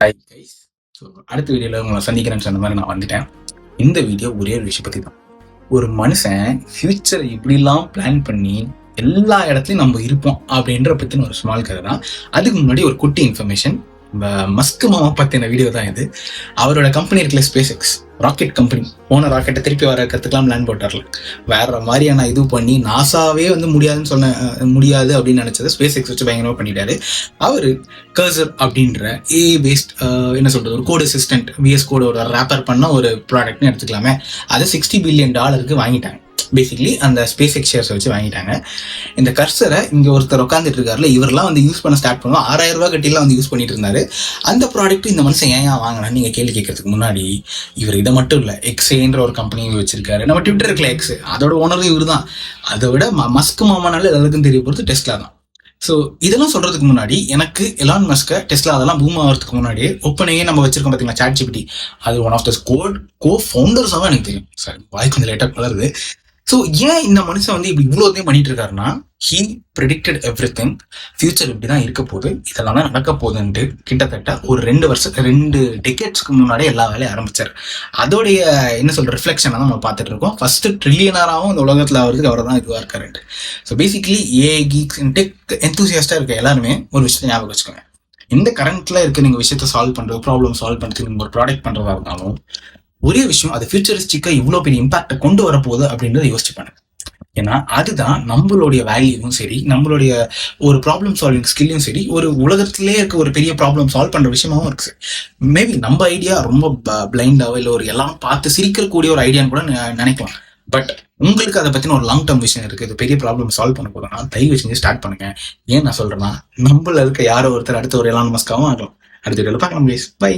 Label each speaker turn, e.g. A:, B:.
A: Hi guys. So அடுத்த வீடியோவில் உங்களை சந்திக்கிறேன்னு சொன்ன மாதிரி நான் வந்துட்டேன். இந்த வீடியோ ஒரே ஒரு விஷயம் பற்றி தான். ஒரு மனுஷன் ஃபியூச்சரை இப்படிலாம் பிளான் பண்ணி எல்லா இடத்துலையும் நம்ம இருப்போம் அப்படின்ற பற்றின ஒரு ஸ்மால் கதை தான். அதுக்கு முன்னாடி ஒரு குட்டி இன்ஃபர்மேஷன். மஸ்க் மாமா பற்றின வீடியோ தான் இது. அவரோட கம்பெனி இருக்குல்ல, ஸ்பேஸ் எக்ஸ் ராக்கெட் கம்பெனி, போன ராக்கெட்டை திருப்பி வர கற்றுக்கலாம் பிளான் போட்டார்ல. வேற மாதிரியான இது பண்ணி நாசாவே முடியாது அப்படின்னு நினைச்சதை ஸ்பேஸ் எக்ஸ் வச்சு பயங்கரமாக பண்ணிட்டாரு. அவர் கர்சர் அப்படின்ற பேஸ்ட் என்ன சொல்றது, ஒரு கோட் அசிஸ்டன்ட் விஎஸ் கோடோட ரேப்பர் பண்ண ஒரு ப்ராடக்ட்னு எடுத்துக்கலாமே. அதை $60 பில்லியன் வாங்கிட்டாங்க. பேசிக்கலி அந்த ஸ்பேஸ் எக்ஸ் ஷேர்ஸை வச்சு வாங்கிட்டாங்க. இந்த கர்சரை இங்கே ஒருத்தர் உட்காந்துட்டு இருக்காருல, இவரெல்லாம் யூஸ் பண்ண ஸ்டார்ட் பண்ணுவோம். $6000 கட்டிலாம் யூஸ் பண்ணிட்டு இருந்தாரு. அந்த ப்ராடக்ட் இந்த மனுஷன் ஏன் வாங்கினான்னு நீங்கள் கேள்வி கேட்கறதுக்கு முன்னாடி, இவர் இதை மட்டும் இல்லை, எக்ஸேன்ற ஒரு கம்பெனி வச்சிருக்காரு. நம்ம ட்விட்டர் இருக்குல்ல, எக்ஸ், அதோட ஓனரும் இவர் தான். அதை விட மஸ்க் மாமானால எல்லாருக்கும் தெரிய போகிறது டெஸ்லா தான். ஸோ இதெல்லாம் சொல்றதுக்கு முன்னாடி எனக்கு எலான் மஸ்கை டெஸ்லா அதெல்லாம் பூம் ஆகிறதுக்கு முன்னாடியே ஓப்பனையே நம்ம வச்சிருக்கோம் பார்த்தீங்களா, ChatGPT. அது ஒன் ஆஃப் த கோ ஃபவுண்டர்ஸாகவும் எனக்கு தெரியும். சார் வாய் கொஞ்சம் லேட்டாக வளருது. ஸோ ஏன் இந்த மனுஷன் இப்படி இவ்வளோதையும் பண்ணிட்டு இருக்காருன்னா, ஹீ ப்ரெடிக்டட் எவ்ரிதிங். ஃபியூச்சர் இப்படி தான் இருக்க போகுது, இதெல்லாம் தான் நடக்க போகுதுன்ட்டு கிட்டத்தட்ட ஒரு 2 டெக்கேட்ஸ்க்கு முன்னாடியே எல்லா வேலையும் ஆரம்பிச்சார். அதோடைய என்ன சொல்ற ரிஃப்ளெக்ஷனை தான் நம்ம பார்த்துட்டு இருக்கோம். ஃபர்ஸ்ட் ட்ரில்லியனராகவும் இந்த உலகத்தில் ஆகிறதுக்கு அவர் தான் இதுவாக இருக்காரு. So basically AI geeks tech எந்தூசியாஸ்டாக இருக்க எல்லாருமே ஒரு விஷயத்தை ஞாபகம் வச்சுக்கோங்க. இந்த கரண்ட்ல இருக்க நீங்கள் விஷயத்தை சால்வ் பண்ணுறது, ப்ராப்ளம் சால்வ் பண்ணுறதுக்கு நீங்கள் ஒரு ப்ராடக்ட் பண்ணுறதா இருந்தாலும் ஒரே விஷயம், அது ஃபியூச்சரிஸ்டிக்காக இவ்வளோ பெரிய இம்பாக்டை கொண்டு வரப்போகுது அப்படின்றத யோசிச்சு பண்ணுங்க. ஏன்னா அதுதான் நம்மளுடைய வேல்யூவும் சரி, நம்மளுடைய ஒரு ப்ராப்ளம் சால்விங் ஸ்கில்லையும் சரி, ஒரு உலகத்திலே இருக்க ஒரு பெரிய ப்ராப்ளம் சால்வ் பண்ணுற விஷயமாவும் இருக்கு. மேபி நம்ம ஐடியா ரொம்ப பிளைண்டாவோ இல்லை ஒரு எல்லாம் பார்த்து சிரிக்கக்கூடிய ஒரு ஐடியான்னு கூட நினைக்கலாம். பட் உங்களுக்கு அதை பற்றின ஒரு லாங் டேர்ம் விஷயம் இருக்குது, இது பெரிய ப்ராப்ளம் சால்வ் பண்ண போதும்னா தயவு செஞ்சு ஸ்டார்ட் பண்ணுங்க. ஏன் நான் சொல்கிறேன்னா, நம்மள இருக்க யாரோ ஒருத்தர் அடுத்த ஒரு எலான் மஸ்காவும் ஆகலாம். அடுத்த வீடியோவில் பார்க்கலாம். பை.